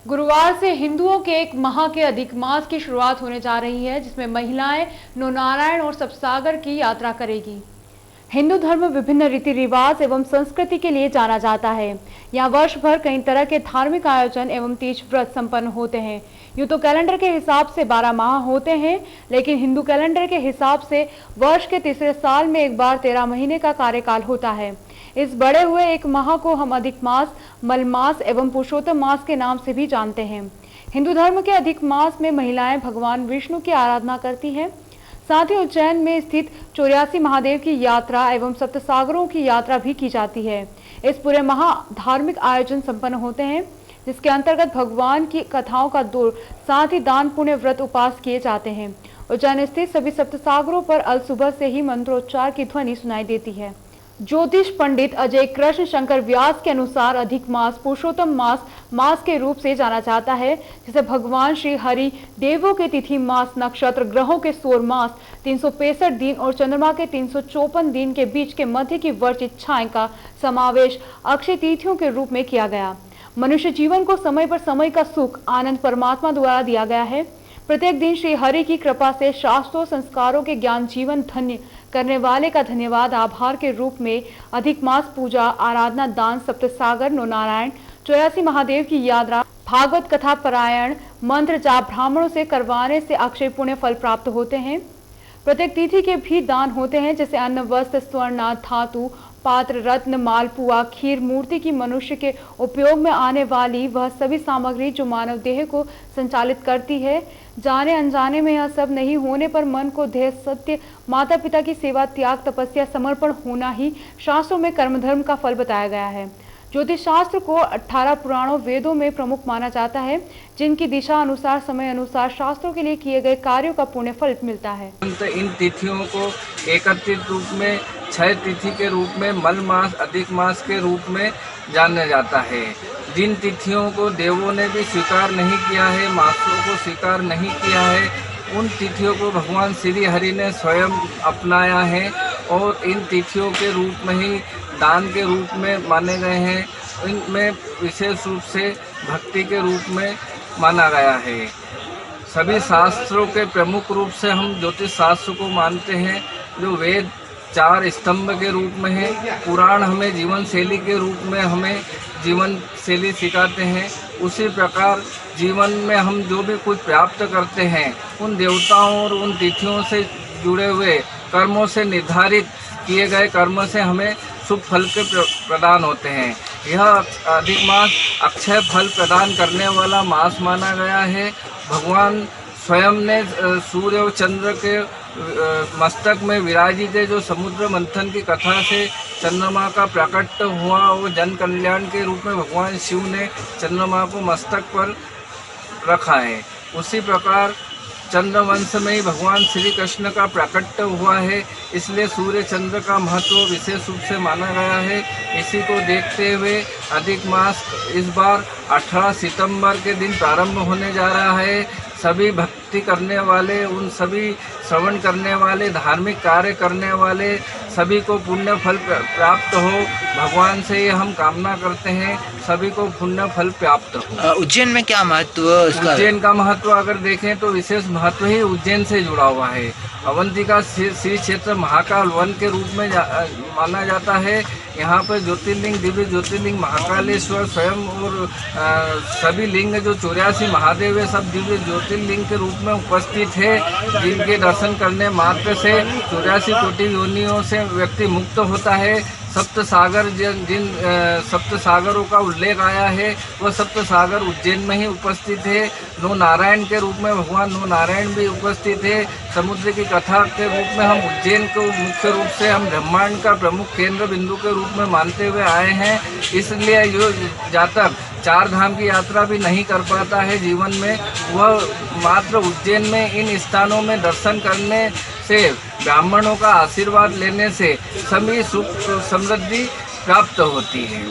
गुरुवार से हिंदुओं के एक माह के अधिक मास की शुरुआत होने जा रही है, जिसमें महिलाएं नौनारायण और सप्तसागर की यात्रा करेगी। हिंदू धर्म विभिन्न रीति रिवाज एवं संस्कृति के लिए जाना जाता है। यहाँ वर्ष भर कई तरह के धार्मिक आयोजन एवं तीज व्रत संपन्न होते हैं। यूं तो कैलेंडर के हिसाब से 12 माह होते हैं, लेकिन हिंदू कैलेंडर के हिसाब से वर्ष के तीसरे साल में एक बार 13 महीने का कार्यकाल होता है। इस बढ़े हुए एक माह को हम अधिक मास, मल मास एवं पुरुषोत्तम मास के नाम से भी जानते हैं। हिंदू धर्म के अधिक मास में महिलाएं भगवान विष्णु की आराधना करती हैं। साथ ही उज्जैन में स्थित 84 महादेव की यात्रा एवं सप्तसागरों की यात्रा भी की जाती है। इस पूरे माह धार्मिक आयोजन संपन्न होते हैं, जिसके अंतर्गत भगवान की कथाओं का दौर, साथ ही दान पुण्य व्रत उपास किए जाते हैं। उज्जैन स्थित सभी सप्तसागरों पर अल सुबह से ही मंत्रोच्चार की ध्वनि सुनाई देती है। ज्योतिष पंडित अजय कृष्ण शंकर व्यास के अनुसार अधिक मास पुरुषोत्तम मास के रूप से जाना जाता है, जिसे भगवान श्री हरि देवों के तिथि मास, नक्षत्र, ग्रहों के सौर मास 365 दिन और चंद्रमा के 354 दिन के बीच के मध्य की वर्ष इच्छाएं का समावेश अक्षय तिथियों के रूप में किया गया। मनुष्य जीवन को समय पर समय का सुख आनंद परमात्मा द्वारा दिया गया है। प्रत्येक दिन श्री हरि की कृपा से शास्त्रों संस्कारों के ज्ञान जीवन धन्य करने वाले का धन्यवाद आभार के रूप में अधिक मास पूजा, आराधना, दान, सप्तसागर, नौनारायण, 84 महादेव की यात्रा, भागवत कथा पारायण, मंत्र जाप ब्राह्मणों से करवाने से अक्षय पुण्य फल प्राप्त होते हैं। प्रत्येक तिथि के भी दान होते हैं, जैसे अन्न, वस्त्र, स्वर्ण, धातु, पात्र, रत्न, मालपुआ, खीर, मूर्ति की मनुष्य के उपयोग में आने वाली वह सभी सामग्री जो मानव देह को संचालित करती है। जाने अनजाने में यह सब नहीं होने पर मन को देह, सत्य, माता पिता की सेवा, त्याग, तपस्या, समर्पण होना ही शास्त्रों में कर्म धर्म का फल बताया गया है। ज्योतिष शास्त्र को 18 पुराणों वेदों में प्रमुख माना जाता है, जिनकी दिशा अनुसार समय अनुसार शास्त्रों के लिए किए गए कार्यों का पुण्य फल मिलता है। इन तिथियों को एकत्रित रूप में 6 तिथि के रूप में मल मास, अधिक मास के रूप में जाना जाता है। जिन तिथियों को देवों ने भी स्वीकार नहीं किया है, मासों को स्वीकार नहीं किया है, उन तिथियों को भगवान श्री हरि ने स्वयं अपनाया है और इन तिथियों के रूप में ही दान के रूप में माने गए हैं। इनमें विशेष रूप से भक्ति के रूप में माना गया है। सभी शास्त्रों के प्रमुख रूप से हम ज्योतिष शास्त्र को मानते हैं, जो वेद 4 स्तंभ के रूप में है। पुराण हमें जीवन शैली के रूप में हमें जीवन शैली सिखाते हैं। उसी प्रकार जीवन में हम जो भी कुछ प्राप्त करते हैं, उन देवताओं और उन तिथियों से जुड़े हुए कर्मों से निर्धारित किए गए कर्म से हमें शुभ फल के प्रदान होते हैं। यह अधिक मास अक्षय फल प्रदान करने वाला मास माना गया है। भगवान स्वयं ने सूर्य और चंद्र के मस्तक में विराजित है, जो समुद्र मंथन की कथा से चंद्रमा का प्रकट हुआ और जन कल्याण के रूप में भगवान शिव ने चंद्रमा को मस्तक पर रखा है। उसी प्रकार चंद्रवंश में ही भगवान श्री कृष्ण का प्रकट हुआ है, इसलिए सूर्य चंद्र का महत्व विशेष रूप से माना गया है। इसी को देखते हुए अधिक मास इस बार 18 सितंबर के दिन प्रारंभ होने जा रहा है। सभी भक्ति करने वाले, उन सभी श्रवण करने वाले, धार्मिक कार्य करने वाले सभी को पुण्य फल प्राप्त हो, भगवान से ये हम कामना करते हैं, सभी को पुण्य फल प्राप्त हो। उज्जैन में क्या महत्व? उज्जैन का महत्व अगर देखें तो विशेष महत्व ही उज्जैन से जुड़ा हुआ है। अवंतिका श्री क्षेत्र महाकाल वन के रूप में माना जाता है। यहाँ पर ज्योतिर्लिंग, दिव्य ज्योतिर्लिंग महाकालेश्वर स्वयं और सभी लिंग जो 84 महादेव है, सब दिव्य ज्योतिर्लिंग के रूप में उपस्थित है, जिनके दर्शन करने मात्र से 84 कोटि योनियों से व्यक्ति मुक्त होता है। सप्त सागर, जिन सप्त सागरों का उल्लेख आया है, वह सप्त सागर उज्जैन में ही उपस्थित है। नौ नारायण के रूप में भगवान नौ नारायण भी उपस्थित है। समुद्र की कथा के रूप में हम उज्जैन को मुख्य रूप से हम ब्रह्मांड का प्रमुख केंद्र बिंदु के रूप में मानते हुए आए हैं। इसलिए जो जातक 4 धाम की यात्रा भी नहीं कर पाता है जीवन में, वह मात्र उज्जैन में इन स्थानों में दर्शन करने से, ब्राह्मणों का आशीर्वाद लेने से सभी सुख समृद्धि प्राप्त होती है।